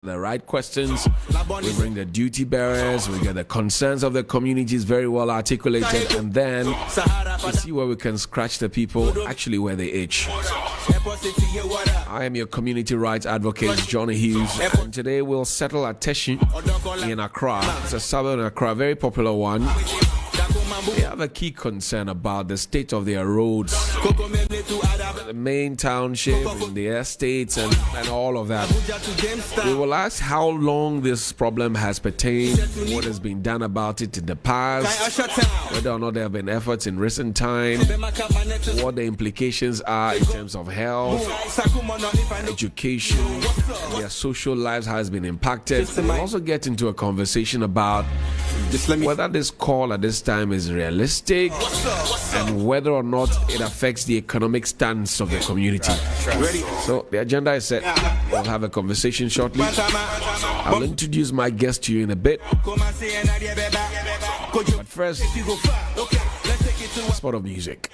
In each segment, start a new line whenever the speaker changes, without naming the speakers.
the right questions. We bring the duty bearers. We get the concerns of the communities very well articulated, and then we see where we can scratch the people actually where they itch. I am your community rights advocate, Johnny Hughes, and today we'll settle at Teshie in Accra. It's a suburb in Accra, very popular one. They have a key concern about the state of their roads, the main township, the estates, and all of that. We will ask how long this problem has pertained, what has been done about it in the past, whether or not there have been efforts in recent time, what the implications are in terms of health, education, and their social lives has been impacted. We'll also get into a conversation about whether this call at this time is realistic and whether or not it affects the economic stance of the community. So the agenda is set. We'll have a conversation shortly. I'll introduce my guest to you in a bit. But first, a spot of music.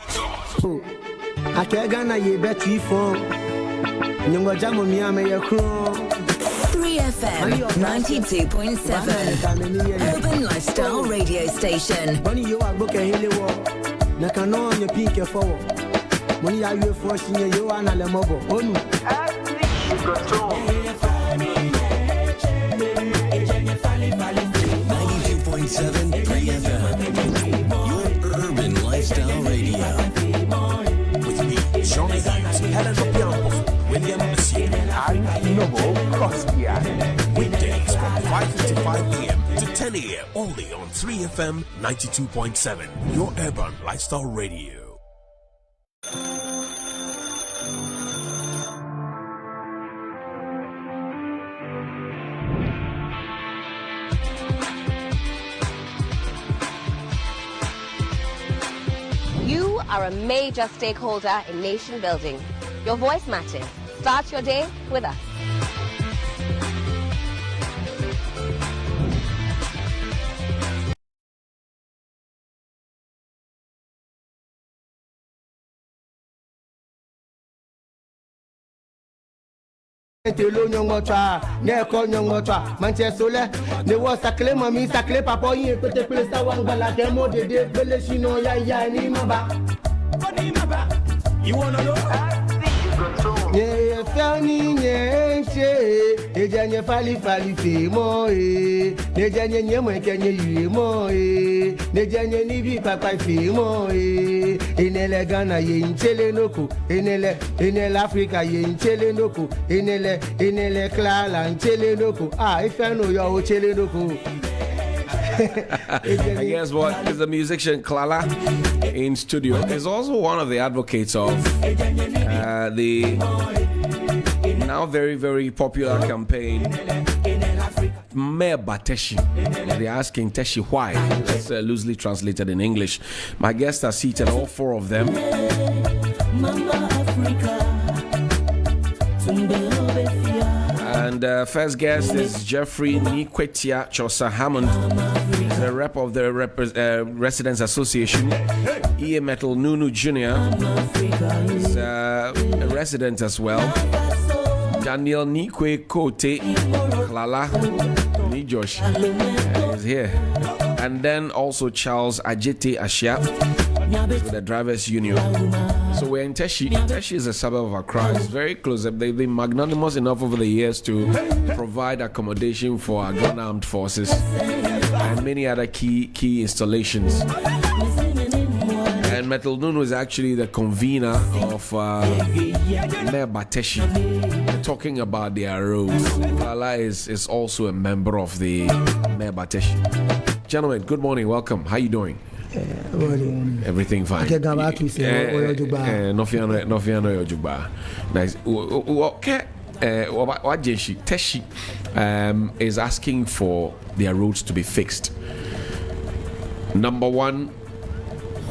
3FM 92.7 Urban Lifestyle Radio Station.
Your Urban Lifestyle Radio. With me, Johnny Hughes, Helen Opiampo, William Messier, and Noble Crosby. Weekdays from 5:55 a.m. to 10 a.m. only on 3FM 92.7, your Urban Lifestyle Radio.
You are a major stakeholder in nation building. Your voice matters. Start your day with us.
You wanna know? Yeah, Fanny, yeah, Ejanya Fali Fimo, Nejanya Yama can you mo, Nejanya Nibi Papa Fimo, in Elegana, in Chelenoku, in El Africa, in Chelenoku, in El Clara, and Chelenoku. Ah, if I know your Chelenoku.
And guess what? Is the musician Klala in studio. Is also one of the advocates of the now very, very popular campaign Meba Teshie. They're asking Teshie why. That's loosely translated in English. My guests are seated, all four of them. And first guest is Jeffrey Nikwetia Chosa Hammond, the rep of the Residents Association. E. Metal Nunu Jr. is a resident as well. Daniel Nikwe Kote Klala Nijosh is here. And then also Charles Ajete Ashia with the Drivers Union. So we're in Teshie. Teshie is a suburb of Accra. It's very close. They've been magnanimous enough over the years to provide accommodation for our Ghana Armed Forces and many other key installations. And Metal Nunu is actually the convener of Meba Teshie, talking about their roads. Lala is also a member of the Meba Teshie. Gentlemen, good morning. Welcome. How you doing? Everything fine. Nice. Okay. Teshie is asking for their roads to be fixed. Number one,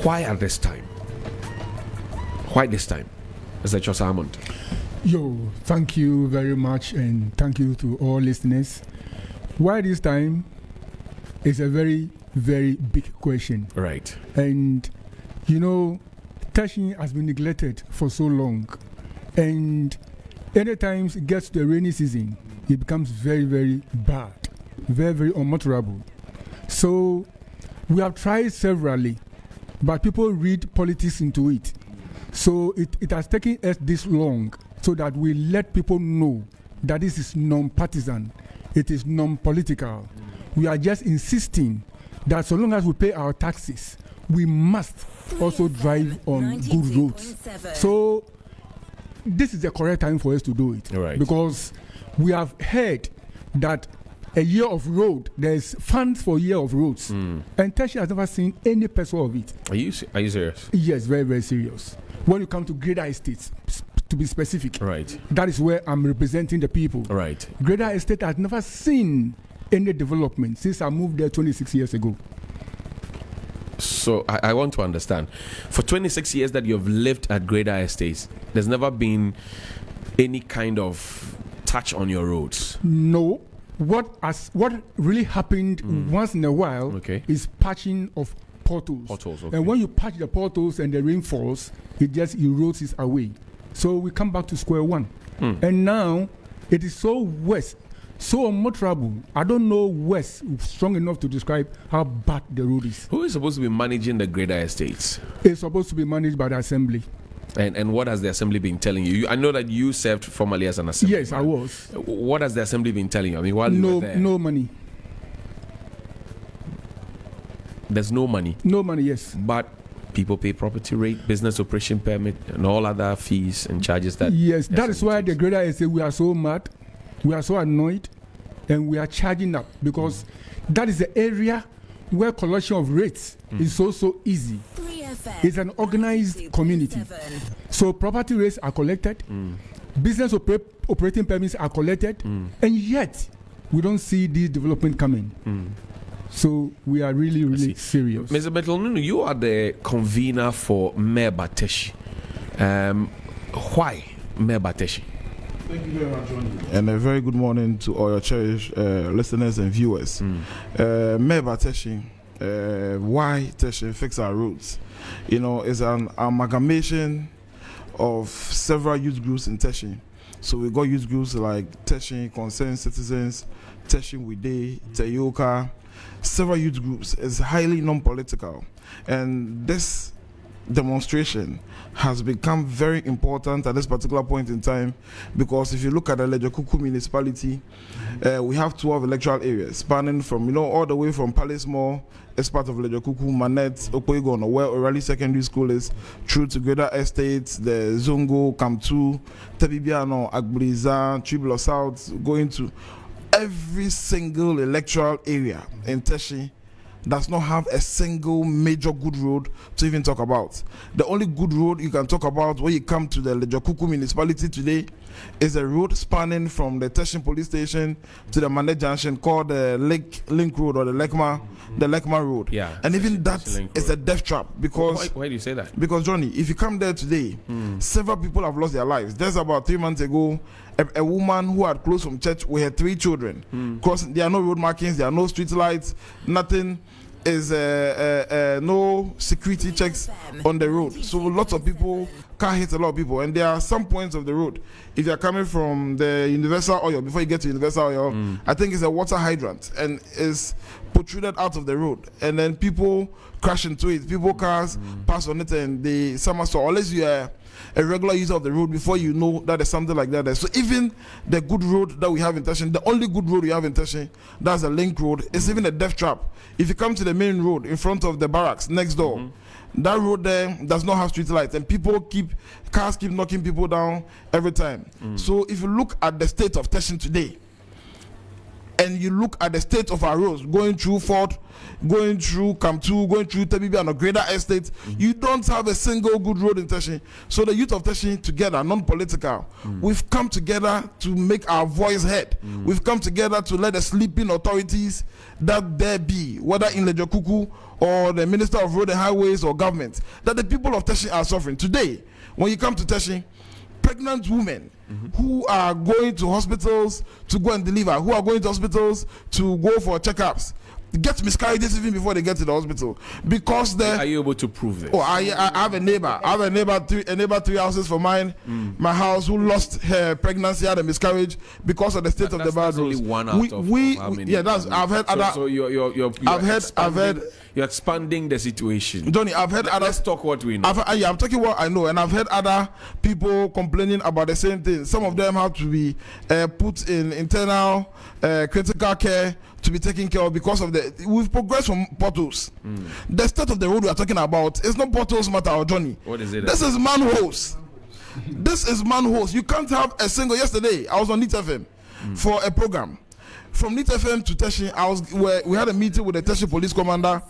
why at this time? Why this time? Mr. Chosa Hammond.
Yo, thank you very much, and thank you to all listeners. Why this time is a very, very big question.
Right.
And, you know, Teshie has been neglected for so long. And anytime it gets to the rainy season, it becomes very, very bad, very, very unmotorable. So we have tried severally, but people read politics into it. So it has taken us this long so that we let people know that this is non-partisan, it is non-political. We are just insisting that so long as we pay our taxes, we must also drive on good roads. So this is the correct time for us to do it.
Right.
Because we have heard that a year of road, there's funds for a year of roads. And Teshie has never seen any peso of it.
Are you serious?
Yes, very, very serious. When you come to Greater Estates, to be specific,
Right.
that is where I'm representing the people.
Right.
Greater Estate has never seen any development since I moved there 26 years ago.
So I want to understand. For 26 years that you've lived at Greater Estates, there's never been any kind of touch on your roads.
No. What really happened once in a while is patching of potholes.
Okay.
And when you patch the potholes and the rain falls, it just erodes it away. So we come back to square one. And now it is so worse, so unmotorable. I don't know worse strong enough to describe how bad the road is.
Who is supposed to be managing the Greater Estates?
It's supposed to be managed by the assembly.
And what has the assembly been telling you? I know that you served formerly as an assembly.
Yes, I was.
What has the assembly been telling you? I mean, while you were there?
No money.
There's no money.
No money, yes.
But people pay property rate, business operation permit, and all other fees and charges that.
Yes, that is why the Greater Estate, we are so mad, we are so annoyed, and we are charging up because that is the area where collection of rates is so easy. It's an organized community. So property rates are collected, business operating permits are collected, and yet we don't see this development coming. So we are really serious.
Mr. Betelnunu, you are the convener for Meba Teshie. Why Meba Teshie?
Thank you very much, Johnny. And a very good morning to all your cherished listeners and viewers. Meba Teshie, why Teshie Fix Our Roads? You know, it's an amalgamation of several youth groups in Teshie. So we got youth groups like Teshie Concerned Citizens, Teshie Wide, Teyoka, several youth groups. Is highly non-political, and this demonstration has become very important at this particular point in time because if you look at the Lejokuku municipality, we have 12 electoral areas spanning from all the way from Palace Mall as part of Lejokuku, Manette, Okwegon, where O'Reilly Secondary School is, through to Greater Estates, the Zongo, Kamtu, Tebibiano, Agbliza, Tribula South, going to every single electoral area in Teshie does not have a single major good road to even talk about. The only good road you can talk about when you come to the Lejokuku municipality today is a road spanning from the Teshie police station to the Mane Junction called the Link Road or the Lekma Road.
Yeah.
And even that is a death trap because...
Why do you say that?
Because, Johnny, if you come there today, several people have lost their lives. Just about 3 months ago, a woman who had closed from church with her 3 children. Crossing, there are no road markings, there are no street lights, nothing. Is no security checks on the road, so lots of people can't hit a lot of people, and there are some points of the road. If you're coming from the Universal Oil, before you get to Universal Oil, I think it's a water hydrant and is protruded out of the road, and then people crash into it. Cars pass on it, and they somersault. Unless you are a regular user of the road, before you know that there's something like that there. So even the good road that we have in Teshie, the only good road we have in Teshie, that's a link road, it's even a death trap. If you come to the main road in front of the barracks next door, that road there does not have street lights, and cars keep knocking people down every time. So if you look at the state of Teshie today, and you look at the state of our roads, going through Fort, going through Kamtu, going through Tebibi and a Greater Estate, you don't have a single good road in Teshie. So the youth of Teshie together, non-political, we've come together to make our voice heard. We've come together to let the sleeping authorities that there be, whether in Lejokuku or the Minister of Road and Highways or government, that the people of Teshie are suffering. Today, when you come to Teshie, pregnant women who are going to hospitals to go and deliver, who are going to hospitals to go for checkups, get miscarriages even before they get to the hospital because the.
Are you able to prove this?
Oh, I have a neighbor. I have a neighbor 3 houses from mine. My house who lost her pregnancy, had a miscarriage because of the state of the bad
only
roads.
one out of how many?
Yeah, that's I've heard other.
So I've heard. You're expanding the situation.
Johnny, I've heard other.
Let's talk what we know.
I'm talking what I know, and I've heard other people complaining about the same thing. Some of them have to be put in internal critical care to be taken care of because of we've progressed from potholes. The state of the road we are talking about is not potholes matter, Johnny.
What is it?
This is manholes. This is manholes. You can't have a single. Yesterday, I was on NIT FM for a program. From NIT FM to Teshie, we had a meeting with the Teshie police commander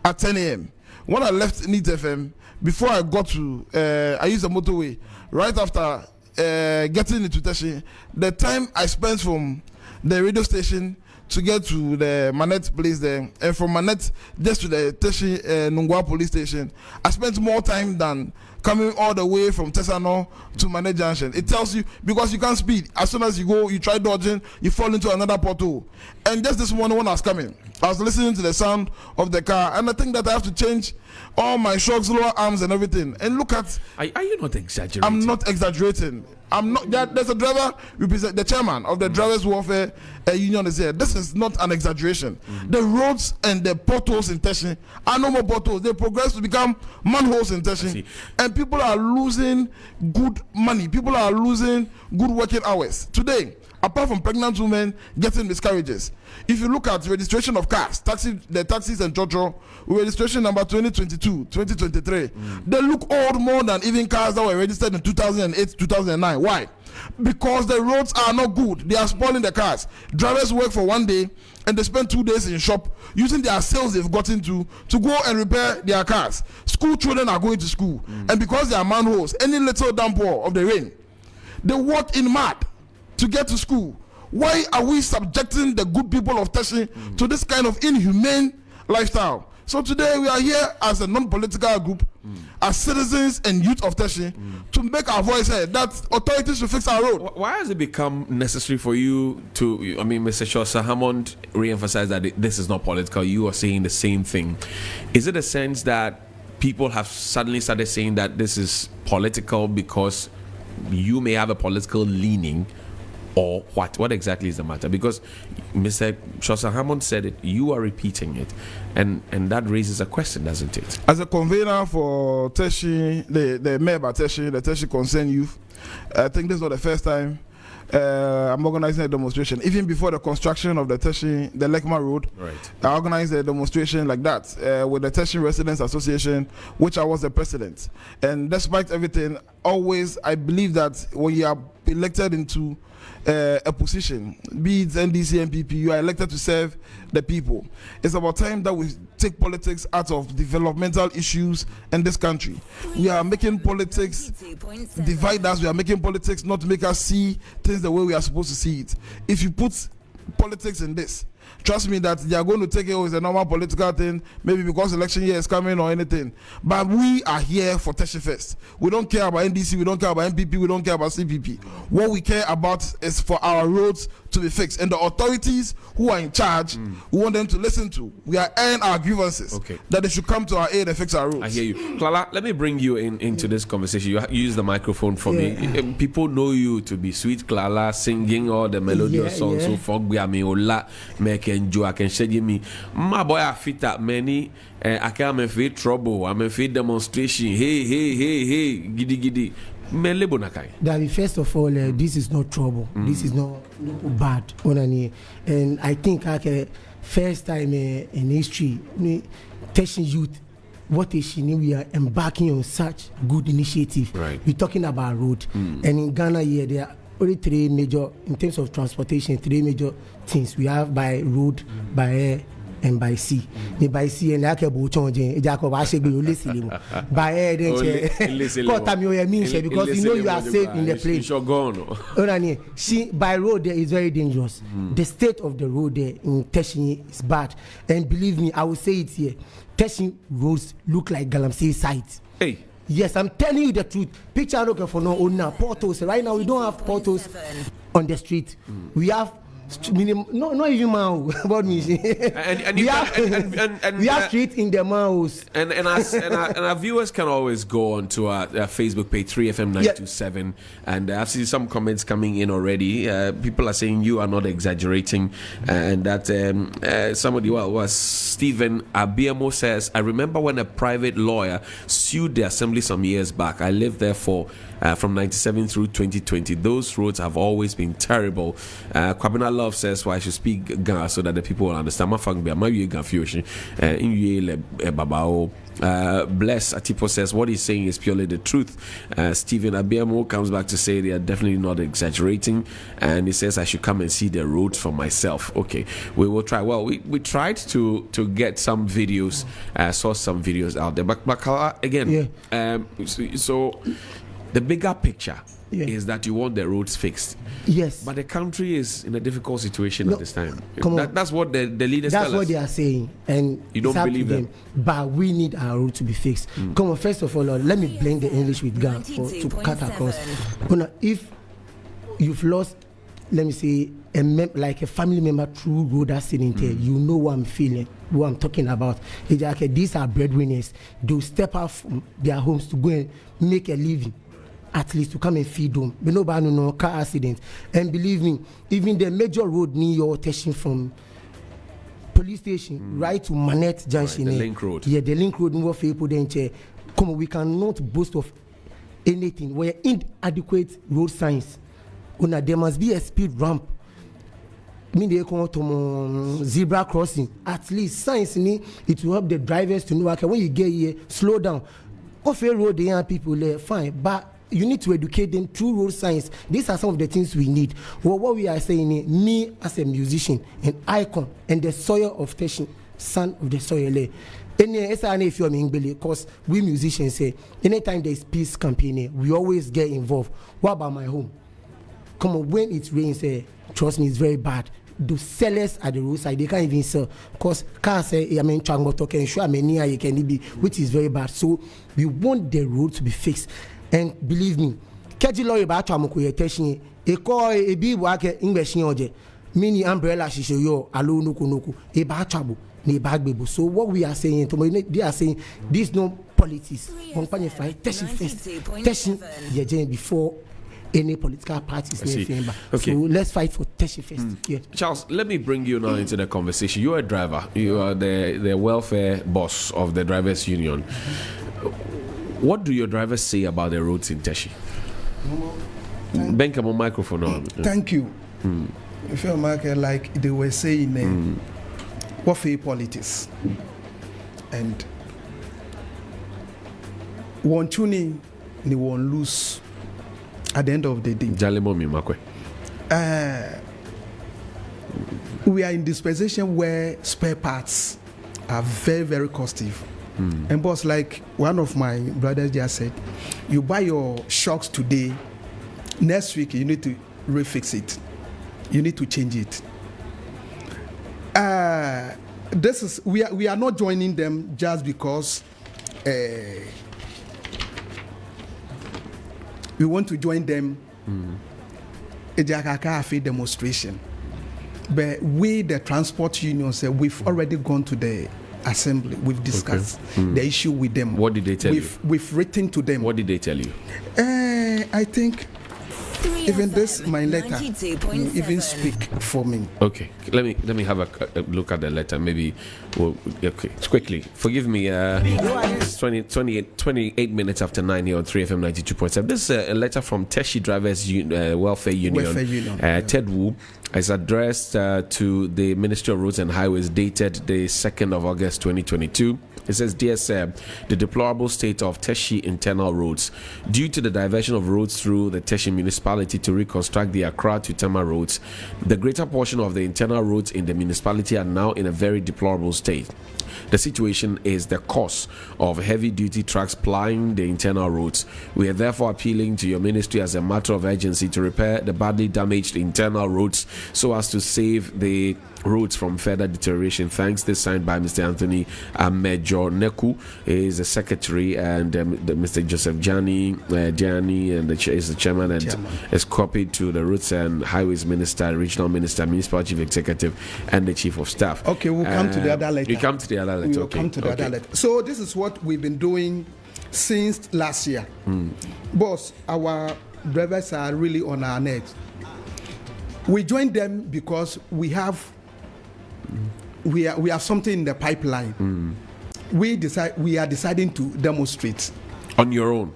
at 10 a.m. When I left NIT FM, before I got to, I used the motorway. Right after getting into Teshie, the time I spent from the radio station to get to the Manette place there, and from Manette just to the Teshie Nungwa police station, I spent more time than coming all the way from Tesano to Manette Junction. It tells you, because you can't speed. As soon as you go, you try dodging, you fall into another pothole. And just this morning when I was coming, I was listening to the sound of the car, and I think that I have to change all my shocks, lower arms, and everything. And look at.
Are you not exaggerating?
I'm not exaggerating. I'm not. There's a driver represent the chairman of the drivers' welfare union is here. This is not an exaggeration. The roads and the potholes in Teshie are no more potholes. They progress to become manholes in Teshie, and people are losing good money. People are losing good working hours today. Apart from pregnant women getting miscarriages, if you look at registration of cars, the taxis and Jojo, registration number 2022-2023, they look old more than even cars that were registered in 2008, 2009. Why? Because the roads are not good. They are spoiling the cars. Drivers work for 1 day and they spend 2 days in shop using their sales they've gotten to go and repair their cars. School children are going to school, and because they are manholes, any little downpour of the rain, they walk in mud to get to school. Why are we subjecting the good people of Teshie to this kind of inhumane lifestyle? So today we are here as a non-political group, as citizens and youth of Teshie, to make our voice heard that authorities should fix our road.
Why has it become necessary for you to, Mr. Shosa Hammond re-emphasized that this is not political. You are saying the same thing. Is it a sense that people have suddenly started saying that this is political because you may have a political leaning? Or what exactly is the matter? Because Mr. Shosa Hammond said it, you are repeating it, and that raises a question, doesn't it?
As a convener for Teshie, the mayor of Teshie, the Teshie Concerned Youth, I think this is not the first time I'm organizing a demonstration. Even before the construction of the Teshie, the Lekma Road,
right,
I organized a demonstration like that with the Teshie Residents Association, which I was the president. And despite everything, always I believe that when you are elected into a position, be it NDC, MPP, you are elected to serve the people. It's about time that we take politics out of developmental issues in this country. We are making politics divide us. We are making politics not to make us see things the way we are supposed to see it. If you put politics in this, trust me that they are going to take it as a normal political thing, maybe because election year is coming or anything. But we are here for Teshie first. We don't care about NDC, we don't care about MPP, we don't care about CPP. What we care about is for our roads to be fixed. And the authorities who are in charge, we want them to listen to. We are airing our grievances, that they should come to our aid and fix our roads.
I hear you. Clara, let me bring you into this conversation. You use the microphone for me. People know you to be sweet Clara, singing all the melodious songs. So for me, make enjoy. I can share me. My boy, I fit that many. I can't feel trouble. I'm feel demonstration. Hey, giddy giddy.
That first of all, this is not trouble. This is not bad. And I think first time in history, Teshie youth, we are embarking on such good initiative.
Right.
We're talking about road. And in Ghana here, there are only three major, in terms of transportation, three major things. We have by road, by air, and by sea. By sea and like a bochon, Jacob, I should be listening. By air, then because you know you are safe in the plane. See, by road there is very dangerous. The state of the road there in Teshie is bad. And believe me, I will say it here. Teshie roads look like Galamsey sites.
Hey.
Yes, I'm telling you the truth. Picture looking for no owner portals. Right now we don't have portals on the street. We have not even man about me. We have street in the mouse.
And our viewers can always go on to our Facebook page 3FM927, and I've seen some comments coming in already. People are saying you are not exaggerating, and that somebody was Stephen Abiemo says, I remember when a private lawyer sued the assembly some years back. I lived there from 97 through 2020. Those roads have always been terrible. Kwabena Love says, well, I should speak Ga so that the people will understand. Bless Atipo says, what he's saying is purely the truth. Stephen Abiamo comes back to say they are definitely not exaggerating, and he says I should come and see the roads for myself. Okay, we will try. Well, we tried to get some videos, saw some videos out there, but again, so the bigger picture is that you want the roads fixed.
Yes.
But the country is in a difficult situation at this time. That's what the leaders
tell
us.
That's what they are saying. And
you don't believe them.
But we need our road to be fixed. Come on, first of all, let me blend the English with Ga to cut across. If you've lost, let me say, like a family member through road accident, you know what I'm feeling, what I'm talking about. It's like, these are breadwinners. They'll step out from their homes to go and make a living, at least to come and feed them. But nobody no car accident. And believe me, even the major road near your Teshie from police station right to Manette Junction,
the link road.
Yeah, the link road. Come on, we cannot boast of anything. We're inadequate road signs. There must be a speed ramp. They come to zebra crossing. At least signs it will help the drivers to know, okay, when you get here, slow down. Off a road, there are people there, fine, but you need to educate them through road signs. These are some of the things we need. Well, what we are saying is, me as a musician, an icon, and the soil of Teshie, son of the soil. Because we musicians say, anytime there's peace campaign, we always get involved. What about my home? Come on, when it rains, trust me, it's very bad. The sellers at the roadside, they can't even sell, because cars say, which is very bad. So we want the road to be fixed. And believe me, Keji lawyer about Teshie, a call a big work English mini umbrella shisho alo nuku a bachabu, ne bagbo. So what we are saying, they are saying this no politics. Company fight Teshie first. Teshie before any political parties.
Okay.
So let's fight for Teshie first. Yeah.
Charles, let me bring you now into the conversation. You are a driver. You are the welfare boss of the drivers union. What do your drivers say about the roads in Teshie? Bank on microphone on.
Thank you. I feel like they were saying warfare politics, and one tuning they won't lose at the end of the day. We are in dispensation where spare parts are very, very costly. And boss, like one of my brothers just said, you buy your shocks today, next week you need to refix it. You need to change it. This is we are not joining them just because we want to join them. A Jakaka demonstration, but we the transport union say we've already gone to the assembly. We've discussed the issue with them.
What did they tell you?
We've written to them.
What did they tell you?
I think even this my letter will even speak for me.
Okay, let me have a look at the letter. Maybe okay, quickly. Forgive me. It's 28 minutes after 9 here on 3FM 92.7. This is a letter from Teshie Drivers Welfare Union. Ted Wu. It's addressed to the Ministry of Roads and Highways, dated the 2nd of August 2022. It says, Dear Sir, the deplorable state of Teshie internal roads. Due to the diversion of roads through the Teshie municipality to reconstruct the Accra to Tema roads, the greater portion of the internal roads in the municipality are now in a very deplorable state. The situation is the cause of heavy-duty trucks plying the internal roads. We are therefore appealing to your ministry as a matter of urgency to repair the badly damaged internal roads so as to save the roads from further deterioration. Thanks. This signed by Mr. Anthony Amejoneku, is the secretary, and Mr. Joseph Jani, and is the chairman, and is copied to the Roads and Highways Minister, Regional Minister, Municipal Chief Executive, and the Chief of Staff.
Okay, we'll come to the other letter.
You come to the other letter.
We'll come to the other letter. So this is what we've been doing since last year. Boss, our drivers are really on our necks. We joined them because we have something in the pipeline. We are deciding to demonstrate
on your own,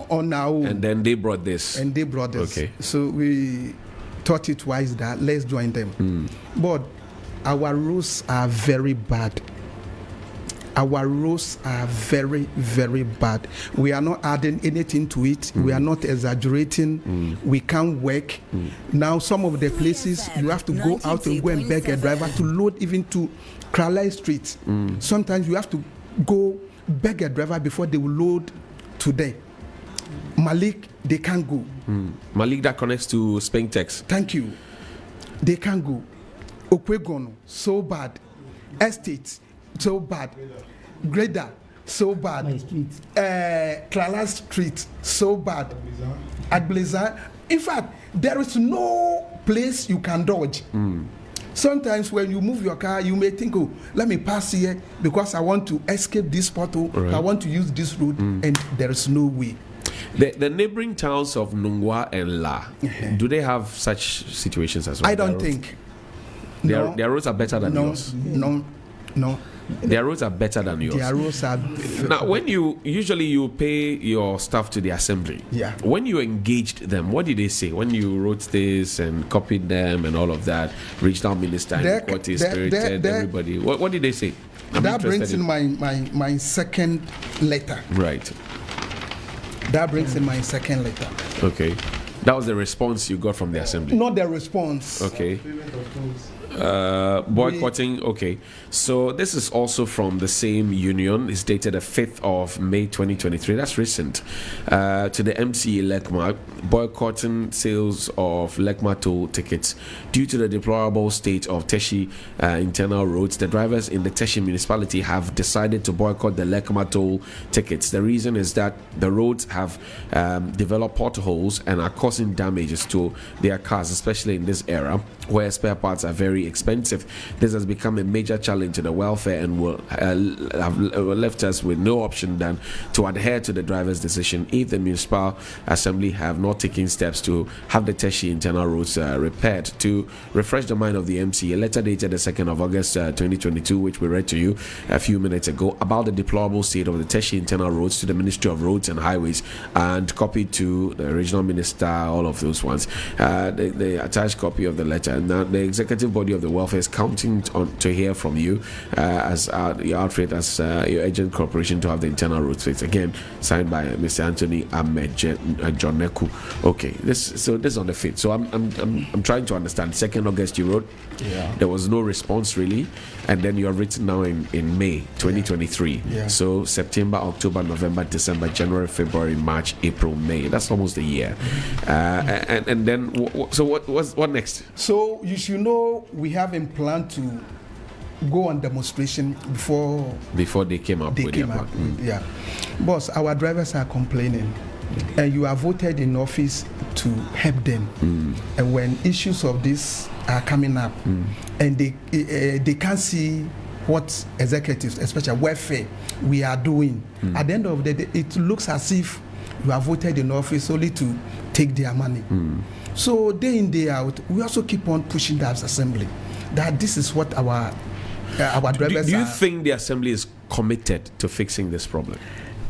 on our own,
and then they brought this.
Okay, so we thought it wise that let's join them. But our roads are very bad. Our roads are very, very bad. We are not adding anything to it. We are not exaggerating. We can't work. Now, some of the places you have to go out and go and beg a driver to load even to Kralai Street. Sometimes you have to go beg a driver before they will load today. Malik, they can't go.
Malik, that connects to Spintex.
Thank you. They can't go. Okwegono, so bad. Estates, so bad. Grader, so bad. Kralai Street, so bad. Adbliza. In fact, there is no place you can dodge. Sometimes when you move your car, you may think, oh, let me pass here because I want to escape this pothole. Right. I want to use this road, and there is no way.
The neighboring towns of Nungwa and La, do they have such situations as well?
I don't think.
Their roads are better than yours.
No.
Their roads are better than yours.
Their roads are.
Now, when you pay your staff to the assembly, when you engaged them, what did they say? When you wrote this and copied them and all of that, regional minister, spirited everybody, what did they say?
That brings in my second letter.
Right.
That brings in my second letter.
Okay. That was the response you got from the assembly?
Not the response.
Okay. Boycotting. Okay. So this is also from the same union. It's dated the 5th of May 2023. That's recent. To the MCA Lekma, boycotting sales of Lekma toll tickets due to the deplorable state of Teshie internal roads. The drivers in the Teshie municipality have decided to boycott the Lekma toll tickets. The reason is that the roads have developed potholes and are causing damages to their cars, especially in this era where spare parts are very expensive. This has become a major challenge to the welfare and will have left us with no option than to adhere to the driver's decision if the municipal assembly have not taken steps to have the Teshie internal roads repaired. To refresh the mind of the MC, a letter dated the 2nd of August 2022, which we read to you a few minutes ago, about the deplorable state of the Teshie internal roads to the Ministry of Roads and Highways, and copied to the regional minister, all of those ones. The attached copy of the letter. Now, the executive body of the welfare is counting on to hear from you as your outfit, as your agent corporation, to have the internal roads fixed. Again, signed by Mr. Anthony Amejoneku. Okay, this is on the 5th. So I'm trying to understand. 2nd August you wrote. There was no response really, and then you have written now in May 2023. So September, October, November, December, January, February, March, April, May. That's almost a year. And then so what next?
So you should know we haven't planned to go on demonstration before they came up. Yeah, boss, our drivers are complaining, and you are voted in office to help them. And when issues of this are coming up, and they can't see what executives, especially welfare, we are doing, at the end of the day, it looks as if you are voted in office only to take their money. So day in, day out, we also keep on pushing the assembly that this is what our drivers
do you think the assembly is committed to fixing this problem?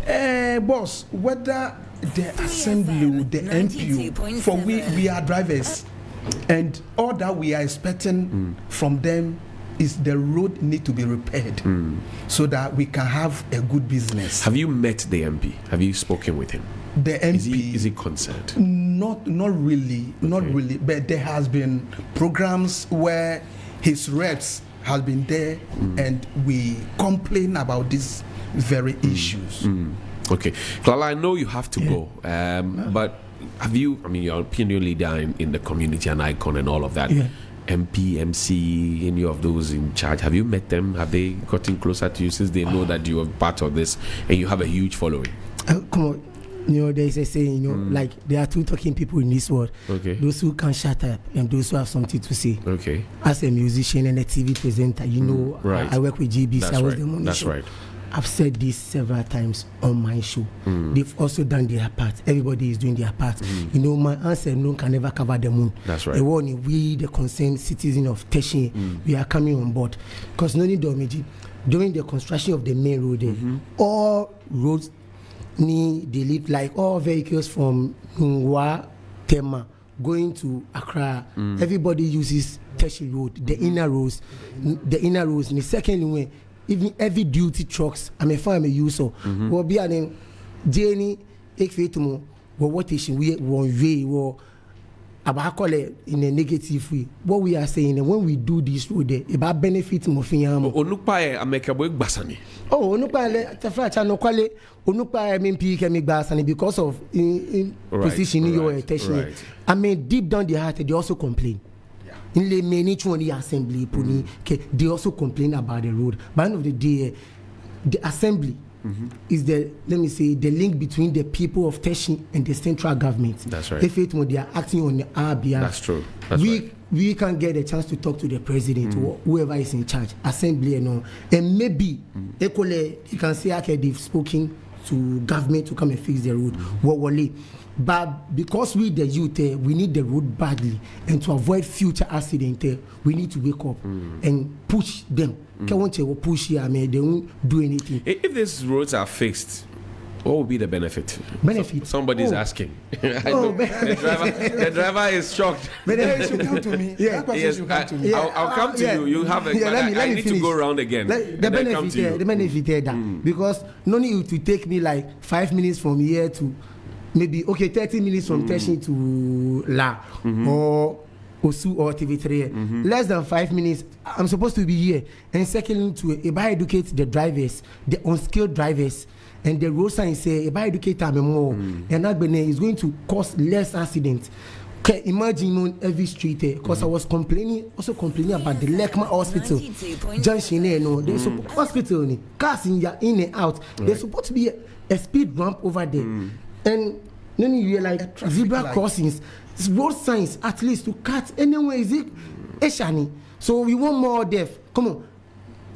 Boss, whether the assembly, the MPU, for we are drivers, and all that we are expecting from them is the road need to be repaired so that we can have a good business.
Have you met the MP? Have you spoken with him?
The MP
is he concerned?
Not really, but there has been programs where his reps has been there, and we complain about these very issues.
Okay, Klala, I know you have to go, but have you? I mean, you're opinion leader in the community, an icon, and all of that. MP, MC, any of those in charge? Have you met them? Have they gotten closer to you since they know that you are part of this and you have a huge following?
Come on. There's a saying, like there are two talking people in this world.
Okay.
Those who can shut up and those who have something to say.
Okay.
As a musician and a TV presenter,
right.
I work with GBC.
That's
I was
right.
the morning
That's
show.
right.
I've said this several times on my show. They've also done their part. Everybody is doing their part. My answer, no can never cover the moon.
That's right.
The one we, the concerned citizen of Teshie, we are coming on board. Because no need Domiji, during the construction of the main road, all roads they live like all vehicles from Ngwa, Tema, going to Accra. Everybody uses Teshie Road, the inner roads. And the second way, even heavy duty trucks, I'm a user. We'll be an Jenny, Ekfetumo, what Teshie, we won't about call it in a negative way. What we are saying, and when we do this road, about benefit Mofiam.
Onupa Amekabo Basani.
Oh, Onupa Tafracha no quale, Onupa MP can make Basani because of positioning your attention.
Right.
I mean, deep down the heart, they also complain. In the main the assembly, they also complain about the road. By the end of the day, the assembly is the link between the people of Teshie and the central government.
That's right.
If they are acting on our behalf,
that's true. That's right.
We can get a chance to talk to the president or whoever is in charge, assembly and maybe equally you can say okay, they've spoken to government to come and fix the road. But because we the youth, we need the road badly, and to avoid future accident, we need to wake up and push them. Push here, they won't do anything.
If these roads are fixed, what will be the benefit? Somebody's asking. The driver is shocked.
But then should come to me. Yeah,
yes, I'll come to you. You have a. I need to go round again.
The benefit that because no need to take me like 5 minutes from here to maybe 30 minutes from Teshie to La or Osu or TV3. Less than 5 minutes. I'm supposed to be here. And secondly, to if I educate the drivers, the unskilled drivers. And the road sign say, if I educate them more, and that is going to cause less accidents. Okay, imagine on every street, because I was complaining about the Lekma Hospital. Junction, there's a hospital, cars in and out. There's supposed to be a speed ramp over there. And then you realize zebra crossings, road signs, at least to cut. Anyway, is it Eshani? So we want more death. Come on.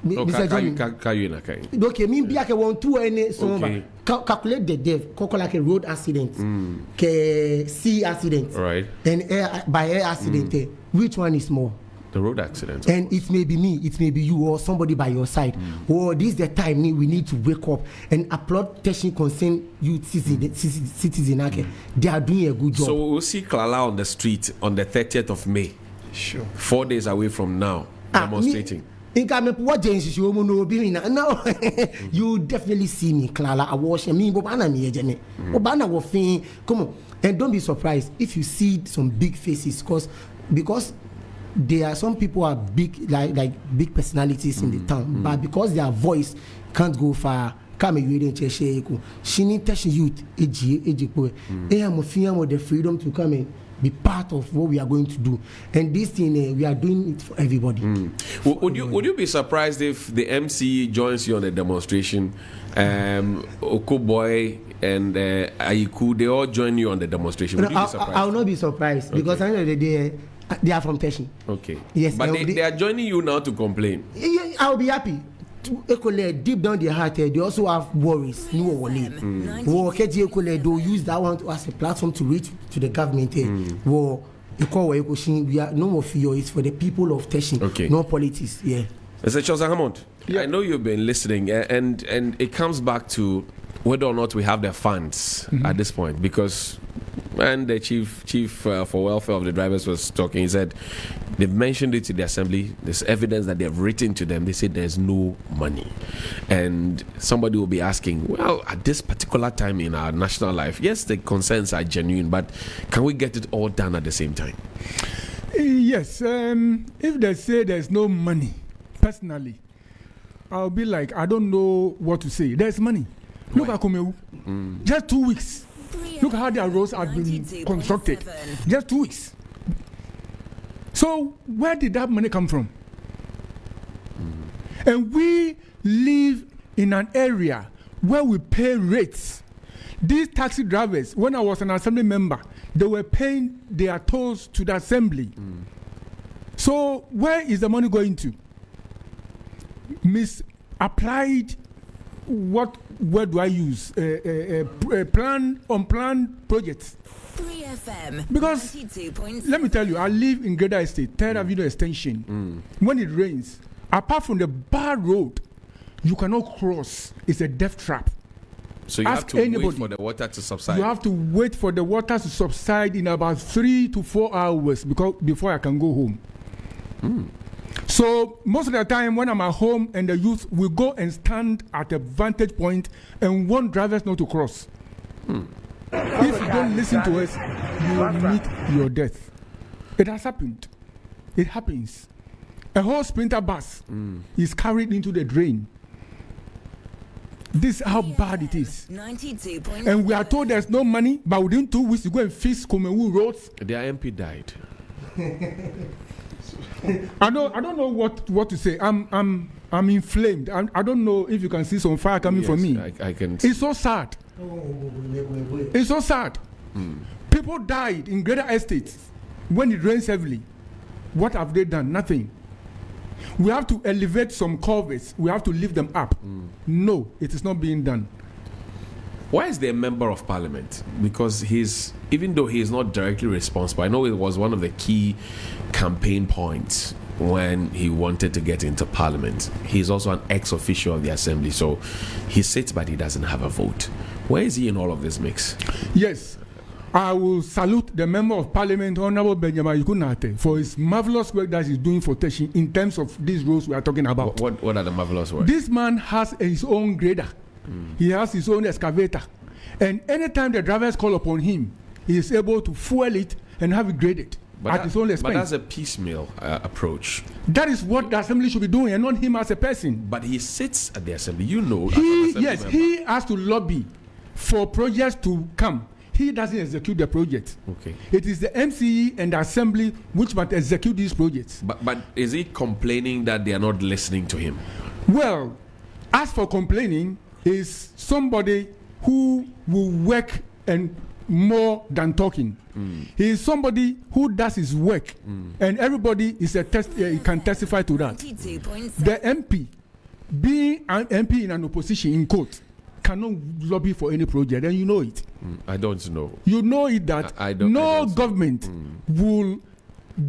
Okay, me be like a 1 2 any so calculate the death, like a road accident, sea accident,
right?
And by air accident, which one is more?
The road accident.
And it may be me, it may be you, or somebody by your side. Or this is the time we need to wake up and applaud Teshie concerned youth citizen. They are doing a good job.
So we'll see Klala on the street on the 30th of May.
Sure.
4 days away from now, demonstrating.
No, you definitely see me, Clara. I wash me, Bobana me, Obana will fin. Come on, and don't be surprised if you see some big faces, because there are some people are big, like big personalities in the town, but because their voice can't go far. Come and read Teshie. She need Teshie youth, the freedom to come and be part of what we are going to do, and this thing we are doing it for everybody.
Would you be surprised if the MC joins you on the demonstration? Okoboy and Aiku, they all join you on the demonstration. Would you be surprised?
I will not be surprised because at the end of the day, they are from Teshie.
Okay.
Yes,
but they are joining you now to complain.
Yeah, I will be happy. Deep down their heart, they also have worries. They'll use that one as a platform to reach to the government. We are no more fear. It's for the people of Teshie, no politics. Yeah.
Mr. Chosa Hammond, I know you've been listening, and it comes back to whether or not we have the funds at this point, because when the chief for welfare of the drivers was talking, he said they've mentioned it to the assembly. There's evidence that they've written to them. They said there's no money, and somebody will be asking, well, at this particular time in our national life, yes, the concerns are genuine, but can we get it all done at the same time?
Yes. If they say there's no money, personally, I'll be like, I don't know what to say. There's money. Look at Komeu. Just 2 weeks. Look how their roads have been constructed. Just 2 weeks. So where did that money come from? And we live in an area where we pay rates. These taxi drivers, when I was an assembly member, they were paying their tolls to the assembly. So where is the money going to? Misapplied, what word do I use? Unplanned projects.
3FM.
Because,
92.7.
let me tell you, I live in Greater Estate, 3rd Avenue Extension. When it rains, apart from the bad road, you cannot cross. It's a death trap.
So you have to wait for the water to subside.
You have to wait for the water to subside in about 3 to 4 hours before I can go home. So most of the time when I'm at home and the youth will go and stand at a vantage point and want drivers not to cross. If you don't listen to us, you will meet your death. It has happened. It happens. A whole Sprinter bus is carried into the drain. This is how bad it is.
92.7.
And we are told there's no money, but within 2 weeks, you go and fix Komewu roads.
Their MP died.
I don't know what to say. I'm inflamed. I don't know if you can see some fire coming from me.
I can.
It's so sad. It's so sad. People died in Greater Estates when it rains heavily. What have they done? Nothing. We have to elevate some culverts. We have to lift them up. No, it is not being done.
Why is there a member of parliament? Because even though he is not directly responsible, I know it was one of the key campaign points when he wanted to get into parliament. He's also an ex-official of the assembly, so he sits but he doesn't have a vote. Where is he in all of this mix?
Yes, I will salute the member of parliament, Honorable Benjamin Yukunate, for his marvelous work that he's doing for Teshie in terms of these roads we are talking about.
What are the marvelous work?
This man has his own grader. He has his own excavator. And anytime the drivers call upon him, he is able to fuel it and have it graded at his own expense.
But that's a piecemeal approach.
That is what the assembly should be doing, and not him as a person.
But he sits at the assembly, you know.
He has to lobby for projects to come. He doesn't execute the project.
Okay.
It is the MCE and the assembly which must execute these projects.
But is he complaining that they are not listening to him?
Well, as for complaining, is somebody who will work and more than talking. He is somebody who does his work, and everybody is can testify to that.
92.7.
The MP, being an MP in an opposition in court, cannot lobby for any project, and you know it.
I don't know.
You know it that
I don't
government will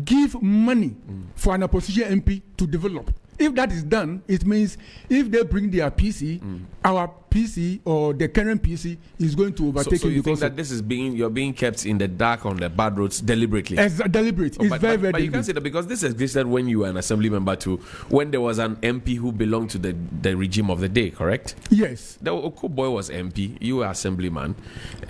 give money for an opposition MP to develop. If that is done, it means if they bring their PC, our PC or the current PC is going to overtake
so
it.
you think that this is you're being kept in the dark on the bad roads deliberately?
As deliberate. It's very
but
deliberate.
you can't say that because this existed when you were an assembly member too, when there was an MP who belonged to the regime of the day, correct?
Yes.
The Okoboy was MP, you were assemblyman,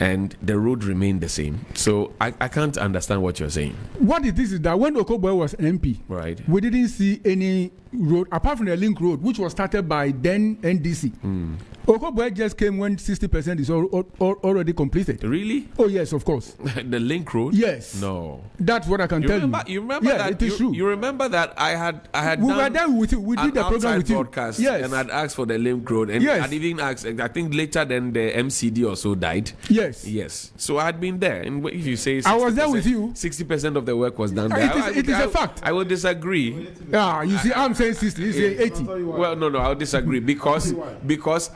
and the road remained the same. So I can't understand what you're saying.
What it is that when Okoboy was an MP,
right,
we didn't see any road apart from the link road, which was started by then NDC. Okoboy just came when 60% is already completed.
Really?
Oh yes, of course.
The link road?
Yes.
No.
That's what I can tell you.
You remember
yeah,
that?
It is true.
You remember that I had
we
done
were there with you. We did the program with you.
Broadcast,
yes.
And I'd asked for the link road, and
yes.
I'd even asked. I think later then the MCD also died.
Yes.
Yes. So I had been there, and if you say
I was there with you,
60% of the work was done there.
It is a fact.
I will disagree.
You see, I'm saying 60. You say 80.
Well, no, I'll disagree because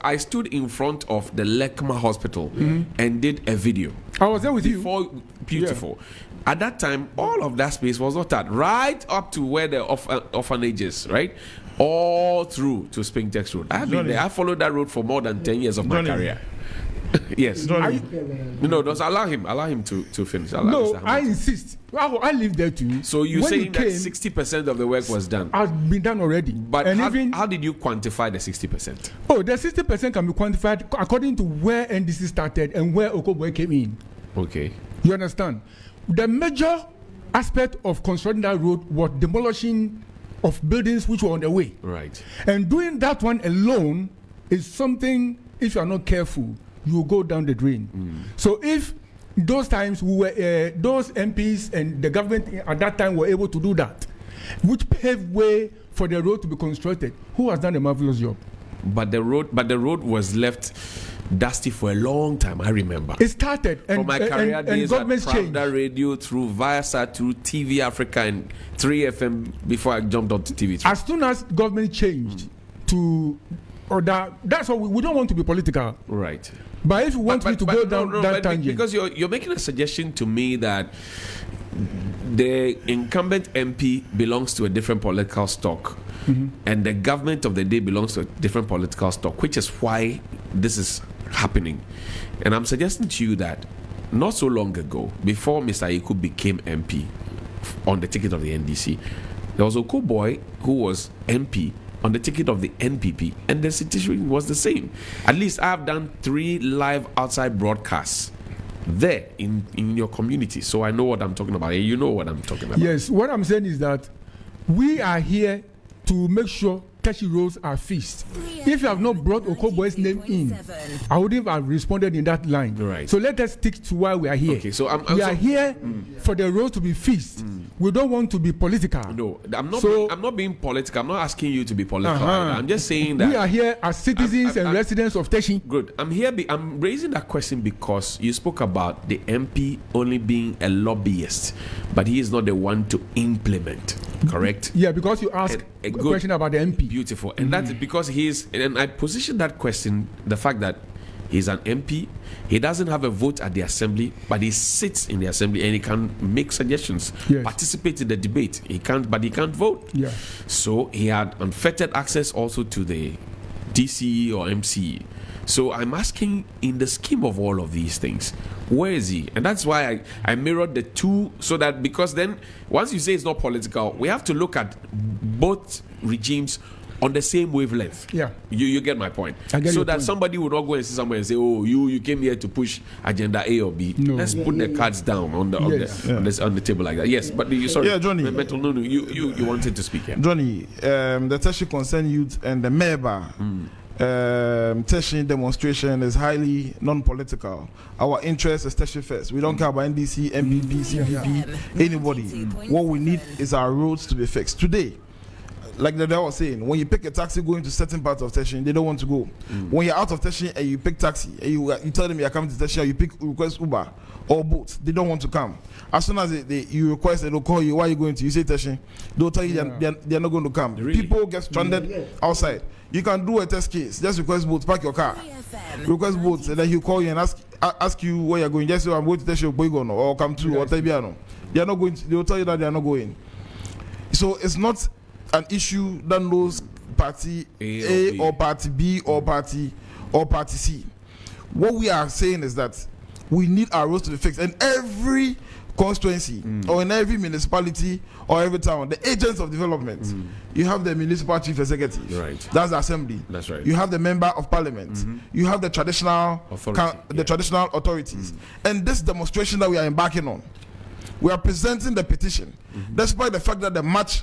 I stood in front of the Lekma Hospital and did a video.
I was there with you.
Beautiful. Yeah. At that time, all of that space was not that. Right up to where the orphanage is, right? All through to Spintex Road. I have been there. I followed that road for more than 10 years of my career. Yes. No, don't allow him to finish.
I insist. I live there too.
So you saying that 60% of the work was done?
Has been done already.
But how did you quantify the 60%?
Oh, the 60% can be quantified according to where NDC started and where Okoboy came in.
Okay.
You understand? The major aspect of constructing that road was demolishing of buildings which were on the way.
Right.
And doing that one alone is something, if you are not careful, you will go down the drain. So if those times we were those MPs and the government at that time were able to do that, which paved way for the road to be constructed. Who has done a marvelous job?
But the road was left dusty for a long time. I remember.
It started
from my career days at
governments changed.
Pravda Radio through Viasat through TV Africa and 3FM before I jumped onto TV3.
As soon as government changed to order, that's what we don't want to be political.
Right.
But if you want me to go down that tangent,
because you're making a suggestion to me that the incumbent MP belongs to a different political stock, and the government of the day belongs to a different political stock, which is why this is happening. And I'm suggesting to you that not so long ago, before Mr. Iku became MP on the ticket of the NDC, there was a cool boy who was MP on the ticket of the NPP, and the situation was the same. At least I've done 3 live outside broadcasts there in your community, so I know what I'm talking about. You know what I'm talking about.
Yes, what I'm saying is that we are here to make sure Teshie roads are fixed. If you have not brought Okoboy's name in, I wouldn't have responded in that line.
Right.
So let us stick to why we are here.
Okay, so
we are here for the road to be fixed. We don't want to be political.
No, I'm not being political. I'm not asking you to be political. I'm just saying that
we are here as citizens and residents of Teshie.
Good. I'm raising that question because you spoke about the MP only being a lobbyist, but he is not the one to implement. Correct?
Yeah, because you asked a question about the MP.
Beautiful. And that's because and I positioned that question, the fact that he's an MP, he doesn't have a vote at the assembly, but he sits in the assembly and he can make suggestions, participate in the debate. He can't vote.
Yeah.
So he had unfettered access also to the DCE or MCE. So I'm asking, in the scheme of all of these things, where is he? And that's why I mirrored the two, so that, because then once you say it's not political, we have to look at both regimes on the same wavelength.
Yeah.
You get my point. So that somebody would not go and see somewhere and say, oh, you came here to push agenda A or B.
No.
Let's put the cards down on the table like that. Yes, but sorry.
Yeah, Johnny.
You wanted to speak here.
Johnny, the Teshie Concerned Youth and the MEBA Teshie demonstration is highly non-political. Our interest is Teshie first. We don't care about NDC, MPP, CPP, anybody. What we need is our roads to be fixed. Today, like the guy was saying, when you pick a taxi going to certain parts of Teshie, they don't want to go. When you're out of Teshie and you pick taxi, and you tell them you're coming to Teshie, you request Uber or Bolt, they don't want to come. As soon as you request, they'll call you, why are you going to? You say Teshie, they'll tell you they're not going to come.
Really?
People get stranded outside. You can do a test case, just request Bolt, park your car, request Bolt, and then he'll call you and ask you where you're going. Just say, I'm going to Teshie or come to or Tebiano. They are not going to, they'll tell you that they are not going. So it's not an issue that knows party A or party B or party C. What we are saying is that we need our roads to be fixed, and every constituency or in every municipality or every town, the agents of development, you have the municipal chief executive.
Right.
That's the assembly.
That's right.
You have the member of parliament. You have the traditional traditional authorities. And this demonstration that we are embarking on, we are presenting the petition, despite the fact that the march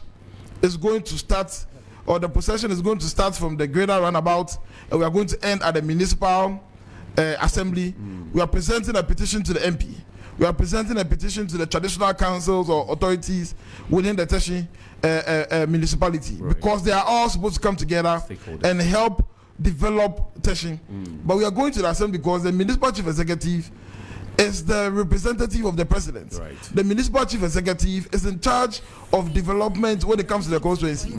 is going to start, or the procession is going to start from the greater roundabout, and we are going to end at the municipal assembly. We are presenting a petition to the MP. We are presenting a petition to the traditional councils or authorities within the Teshie municipality, because they are all supposed to come together and help develop Teshie. But we are going to the assembly because the municipal chief executive is the representative of the president.
Right.
The municipal chief executive is in charge of development when it comes to the constituency.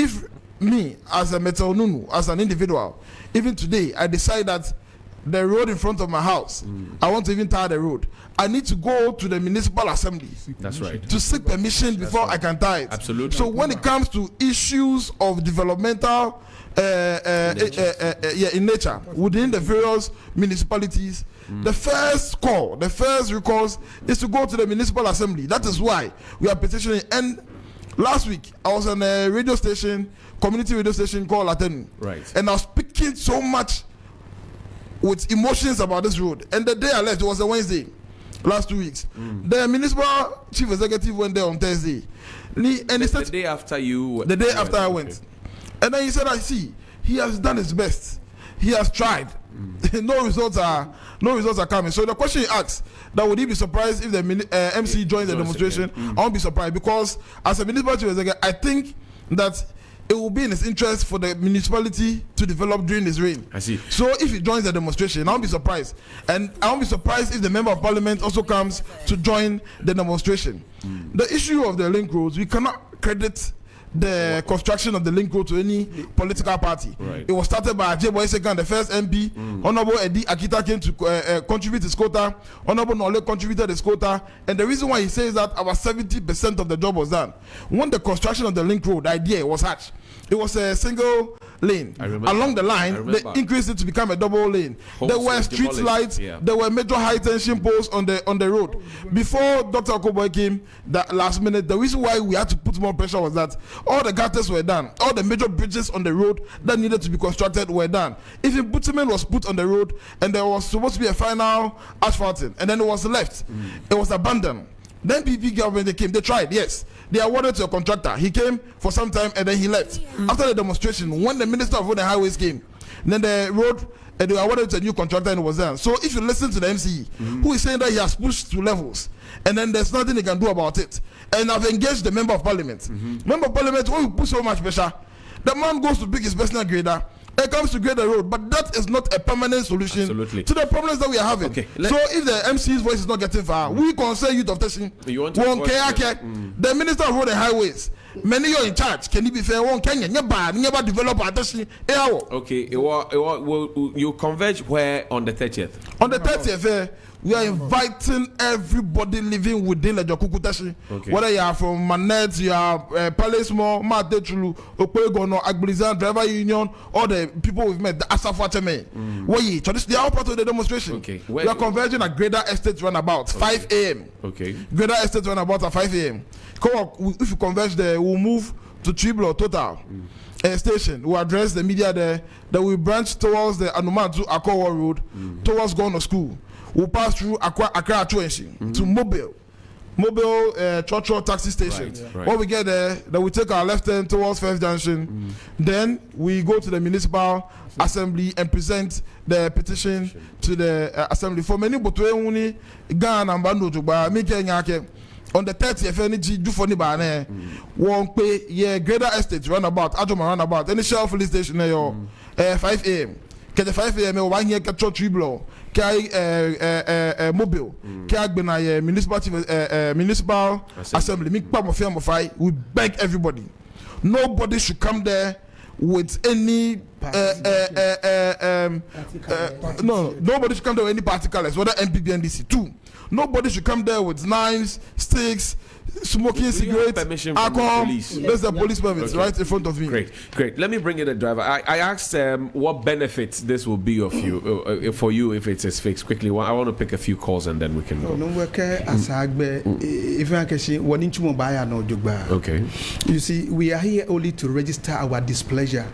If me, as a Metal Nunu, as an individual, even today, I decide that the road in front of my house, I want to even tar the road, I need to go to the municipal assembly.
That's right.
To seek permission before I can tar it.
Absolutely.
So when it comes to issues of developmental in nature within the various municipalities, the first recourse is to go to the municipal assembly. That is why we are petitioning. And last week I was on a radio station, community radio station called Atenu, and I was speaking so much with emotions about this road. And the day I left, it was a Wednesday, last 2 weeks. The municipal chief executive went there on Thursday, and he said
the day after you.
The day after I went, and then he said, "I see, he has done his best. He has tried, no results are coming. So the question he asks, that would he be surprised if the MC joins the demonstration? I won't be surprised, because as a municipality executive, I think that it will be in his interest for the municipality to develop during his reign.
I see.
So if he joins the demonstration, I won't be surprised. And I won't be surprised if the member of parliament also comes to join the demonstration. The issue of the link roads, we cannot credit the construction of the link road to any political party.
Right.
It was started by Ajay Boysekan, the first MP. Honorable Eddie Akita came to contribute his quota. Honorable Nole contributed his quota. And the reason why he says that about 70% of the job was done. When the construction of the link road, the idea was hatched. It was a single lane. Along the line, they increased it to become a double lane. There were street lights. There were major high tension poles on the road. Before Dr. Okoboy came, that last minute, the reason why we had to put more pressure was that all the gutters were done. All the major bridges on the road that needed to be constructed were done. Even bitumen was put on the road, and there was supposed to be a final asphalting, and then it was left. It was abandoned. Then PP government, they came, they tried, yes. They awarded to a contractor. He came for some time and then he left. After the demonstration, when the Minister of Road and Highways came, then the road, they awarded to a new contractor and it was done. So if you listen to the MCE, who is saying that he has pushed to levels, and then there's nothing he can do about it. And I've engaged the Member of Parliament. Member of Parliament, when we put so much pressure, the man goes to pick his personal grader, it comes to grade the road, but that is not a permanent solution to the problems that we are having. Okay. So if the MC's voice is not getting far, we concern youth of Teshie. The Minister of Road and Highways, many you're in charge. Can you be fair? One Kenya, never develop a Teshie.
Okay, you converge where on the 30th?
On the 30th, we are inviting everybody living within the Jokuku Teshie. Whether you are from Manet, you are Palace Mall, Matechulu, Okwegono, Agblizan, Driver Union, all the people we've met, the Asafwacheme. They are all part of the demonstration. We are converging at Greater Estate Runabout, 5 a.m. Greater Estate Runabout at 5 a.m. If you converge there, we'll move to Triblo Total station. We'll address the media there. Then we branch towards the Anumatu Akowa Road, towards Gono School. We'll pass through Accra to Mobile Chocho taxi station. When we get there, then we take our left turn towards First Junction. Then we go to the municipal assembly and present the petition to the assembly. For many Botoe Ghana and Bando Juba, Mike on the 30th, energy do for Nibane, won't pay Greater Estate runabout, Ajoma runabout, any shell police station 5 a.m. Get the 5 a.m. 1 year capture Triblo. Mobile, municipal assembly. We beg everybody. Nobody should come there with any nobody should come there with any particles, whether MPP and DC. 2, nobody should come there with knives, sticks, smoking cigarettes, alcohol. There's the police permits right in front of me.
Great. Let me bring in the driver. I asked what benefits this will be of you for you if it is fixed. Quickly, I want to pick a few calls and then we can go. Okay.
You see, we are here only to register our displeasure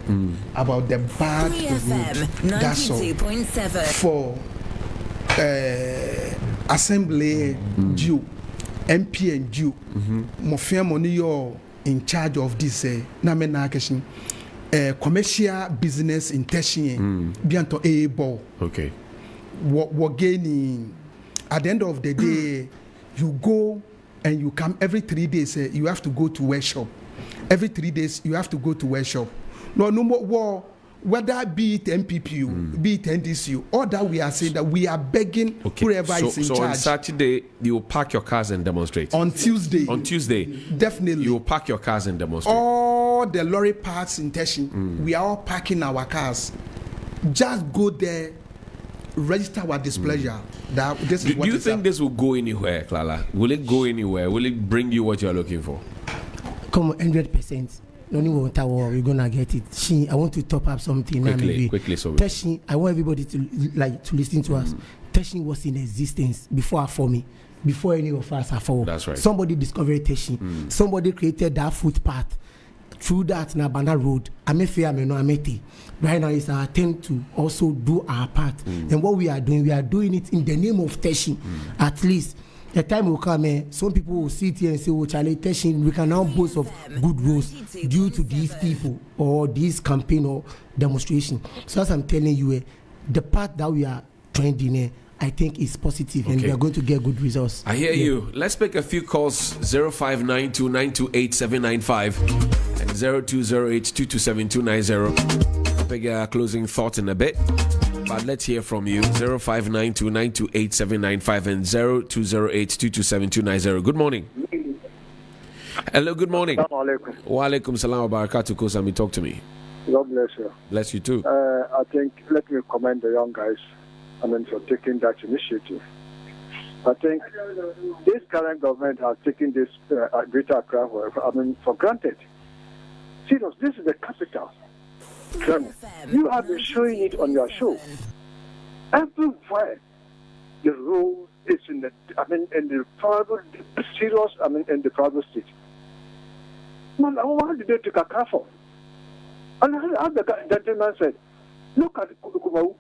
about the bad route. That's all. For assembly due. MP and you, Mofia Money, you're in charge of this commercial business in Teshie, Bianto able.
Okay.
What gaining at the end of the day, you go and you come every 3 days, you have to go to workshop. Every 3 days, you have to go to workshop. No more war. Whether be it MPPU, be it NDCU, or that we are saying that we are begging whoever is in charge.
So on Saturday, you will park your cars and demonstrate?
On Tuesday. Definitely.
You will park your cars and demonstrate?
All the lorry parks in Teshie, we are all parking our cars. Just go there, register our displeasure. That this is
do you think this will go anywhere, Clara? Will it go anywhere? Will it bring you what you are looking for?
Come on, 100%. No need water war, we're gonna get it. I want to top up something.
Quickly, so
Teshie, I want everybody to listen to us. Teshie was in existence before me, before any of us are for.
That's right.
Somebody discovered Teshie. Somebody created that footpath through that Nabana road. Right now it's our turn to also do our part. And what we are doing it in the name of Teshie. At least the time will come, some people will sit here and say, oh, Charlie, Teshie, we can now boast of good roads due to these people or this campaign or demonstration. So as I'm telling you, the path that we are trending in, I think is positive, and we are going to get good results.
I hear you. Let's make a few calls. 0592928795 and 0208227290. I'll pick a closing thought in a bit, but let's hear from you. 0592928795 and 0208227290. Good morning. Hello, good morning. Wa alaikum salam wa barakatuh. Kosami, talk to me.
God bless you.
Bless you too.
I think, let me commend the young guys, for taking that initiative. I think this current government has taken this Greater Accra for granted. Serious, this is the capital. You have been showing it on your show. Everywhere, the role is in the private, serious, in the private state. Man, what did they take Accra for? And as the gentleman said, look at Kumawu.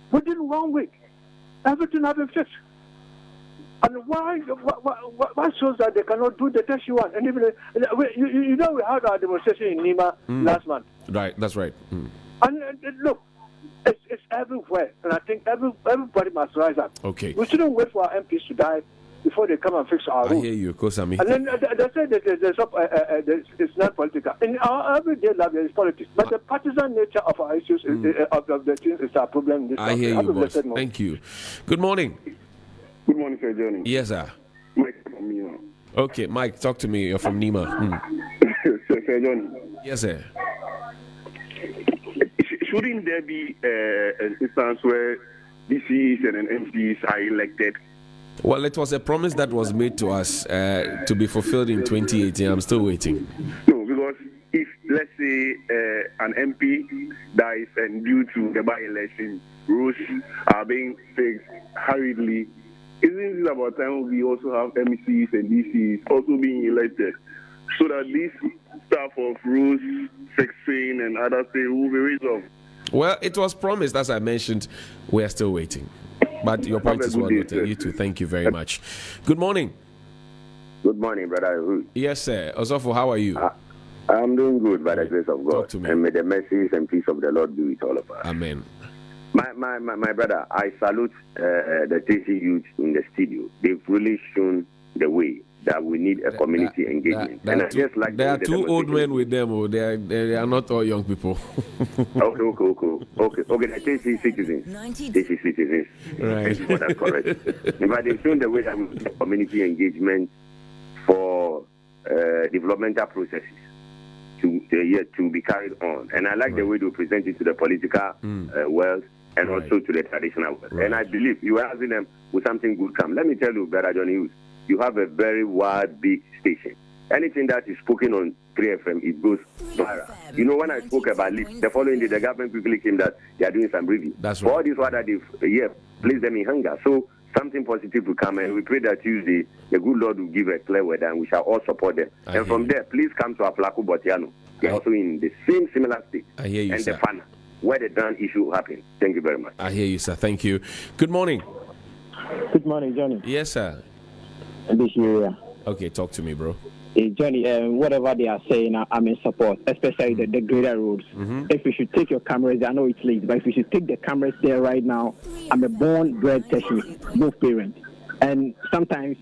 Within 1 week, everything has been fixed. And why shows that they cannot do the Teshie one? And even we had our demonstration in Nima last month.
Right, that's right.
And look, it's everywhere. And I think everybody must rise up.
Okay.
We shouldn't wait for our MPs to die before they come and fix our roads.
I hear you, Kosami.
And then they say that it's not political. In our everyday life, there is politics. But the partisan nature of our issues of the things is our problem in this
I hear you, boss. Thank you. Good morning.
Good morning, Sir Johnny.
Yes, sir.
Mike from Nima.
Okay, Mike, talk to me. You're from Nima.
Sir Johnny.
Yes, sir.
Shouldn't there be an instance where DCs and MPs are elected?
Well, it was a promise that was made to us to be fulfilled in 2018. I'm still waiting.
No, because if, let's say, an MP dies and due to the by-election, rules are being fixed hurriedly, isn't it about time we also have MECs and DCs also being elected so that this stuff of rules fixing and other things will be resolved?
Well, it was promised, as I mentioned. We are still waiting. But your point is well noted. You too. Thank you very much. Good morning.
Good morning, brother.
Yes, sir. Osofo, how are you?
I'm doing good by the grace of God.
Talk to me.
And may the mercies and peace of the Lord be with all of us.
Amen.
My brother, I salute the Teshie youth in the studio. They've really shown the way that we need a community engagement.
There are two old men with them. Oh, they are not all young people.
Okay. The Teshie citizens. Teshie citizens.
Right.
That's correct. But they've shown the way that we need community engagement for developmental processes to be carried on. And I like the way they present it to the political world and also to the traditional world. And I believe you are asking them, will something good come? Let me tell you, Brother Johnny, you have a very wide, big station. Anything that is spoken on 3FM, it goes viral. You know, when I spoke about LEAP, the following day, the government quickly came that they are doing some review.
That's right.
For all this water, they've placed them in hunger. So something positive will come, and we pray that Tuesday, the good Lord will give a clear word, and we shall all support them. And from there, please come to Aflaku Botiano. They are also in the same similar state.
I hear you,
and
sir.
the FANA, where the dam issue happened. Thank you very much.
I hear you, sir. Thank you. Good morning.
Good morning, Johnny.
Yes, sir.
This area.
Okay, talk to me, bro.
Hey, Johnny, whatever they are saying, I'm in support, especially the greater roads. If we should take your cameras, I know it's late, but if we should take the cameras there right now, I'm a born-bred Teshie, both parents. And sometimes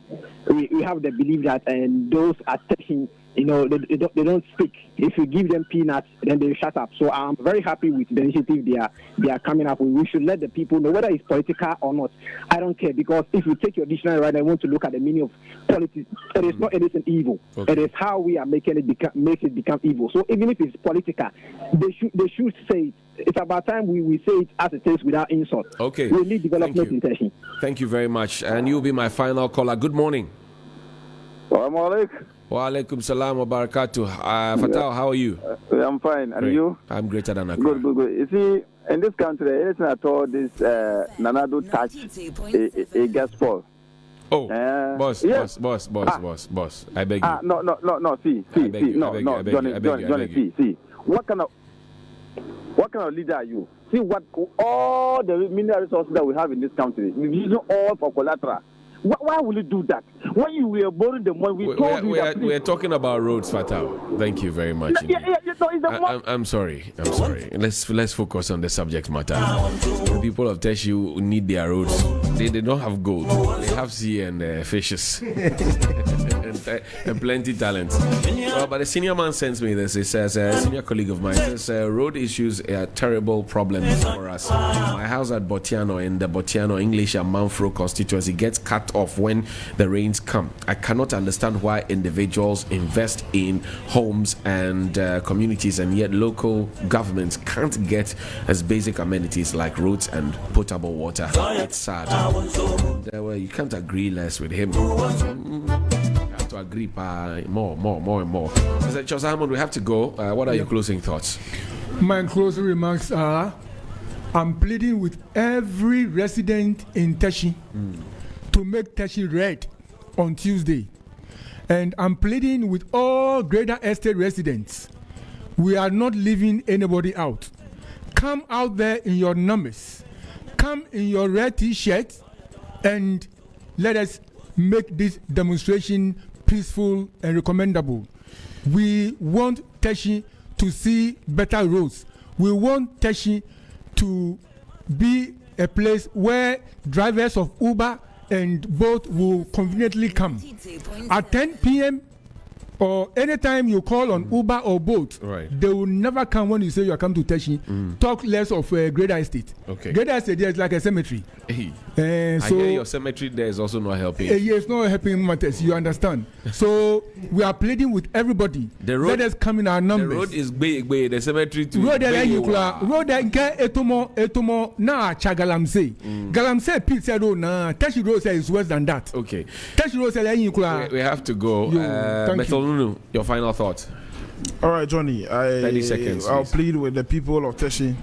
we have the belief that those are Teshie, they don't speak. If you give them peanuts, then they shut up. So I'm very happy with the initiative they are coming up with. We should let the people know whether it's political or not. I don't care, because if you take your dictionary right now and want to look at the meaning of politics, it is not anything evil. Okay. It is how we are making it become evil. So even if it's political, they should say it. It's about time we say it as it is without insult.
Okay.
We need development in Teshie.
Thank you very much. And you'll be my final caller. Good morning. Wa alaikum salam wa barakatuh. Fatah, how are you?
I'm fine. And you?
I'm greater than Accra.
Good. You see, in this country, anything at all, this Nanado touch a gospel.
Oh, boss. I beg you.
No. See. Johnny. See. What kind of leader are you? See what all the mineral resources that we have in this country. We're using all for collateral.
Why will you do that? When you were borrowing the money,
we're talking about roads, Fatal. Thank you very much. I'm sorry. Let's focus on the subject matter. The people of Teshie need their roads. They don't have gold. They have sea and fishes. and plenty talent. Well, but the senior man sends me this. He says, a senior colleague of mine says, road issues are terrible problems for us. My house at Botiano in the Botiano English and Manfro constituency gets cut off when the rains come. I cannot understand why individuals invest in homes and communities, and yet local governments can't get as basic amenities like roads and potable water. It's sad. Well, you can't agree less with him. To agree more and more. Mr. Chosa, we have to go. What are your closing thoughts?
My closing remarks are, I'm pleading with every resident in Teshie to make Teshie red on Tuesday. And I'm pleading with all Greater Estate residents. We are not leaving anybody out. Come out there in your numbers. Come in your red t-shirts and let us make this demonstration peaceful and recommendable. We want Teshie to see better roads. We want Teshie to be a place where drivers of Uber and boat will conveniently come. At 10 p.m. or anytime you call on Uber or boat, they will never come when you say you are coming to Teshie. Talk less of Greater Estate.
Okay.
Greater Estate there is like a cemetery.
Hey.
I
hear your cemetery there is also not helping.
It's not helping matters, you understand. So we are pleading with everybody. Let us come in our numbers.
The road is big, the cemetery too.
Road etomo na Galamsey. Galamsey Pete said, oh nah, Teshie Road is worse than that.
Okay.
Teshie Road
we have to go. Metalunu, your final thoughts.
All right, Johnny.
30 seconds.
I'll plead with the people of Teshie,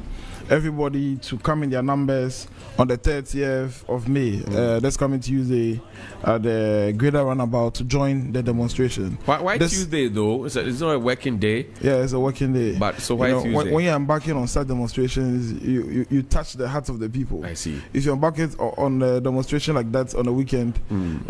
everybody to come in their numbers on the 30th of May. That's coming Tuesday at the Greater Runabout to join the demonstration.
Why Tuesday though? It's not a working day.
Yeah, it's a working day.
But so why Tuesday?
When you're embarking on such demonstrations, you touch the hearts of the people.
I see.
If you're embarking on a demonstration like that on a weekend,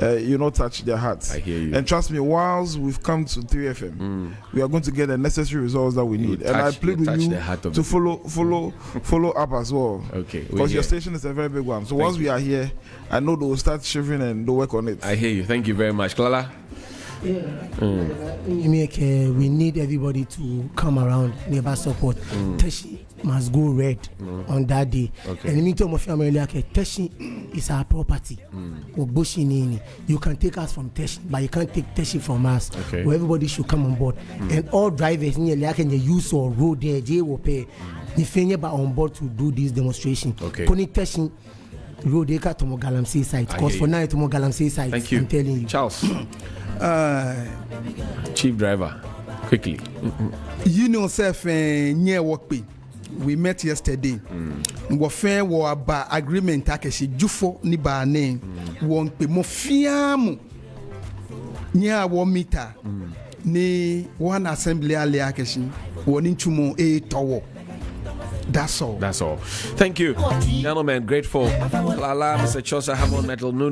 you not touch their hearts.
I hear you.
And trust me, whilst we've come to 3FM, we are going to get the necessary results that we need. And I plead with you to follow up as well.
Okay.
Because your station is a very big one. So once we are here, I know they will start shivering and they'll work on it.
I hear you. Thank you very much. Clara?
We need everybody to come around, nearby support. Teshie must go red on that day.
Okay.
And in the meantime, Teshie is our property. You can take us from Teshie, but you can't take Teshie from us.
Okay.
Where everybody should come on board. And all drivers can use or road there, they will pay. On board to do this demonstration.
Okay.
Pony Teshie road to Galamsey site. Because for now, to Galamsey site.
Thank you.
I'm telling you.
Charles. Chief driver, quickly.
You know, self near work pay. We met yesterday. We fair war about agreement. Takeshi Jufo ni ba name. Won pe mo fiamu. Near 1 meter. Ni one assembly aliakeshi. One inchumo a tower. That's all.
Thank you, gentlemen. Grateful. Lala, Mr. Chosa, Hamon Metal Nunu.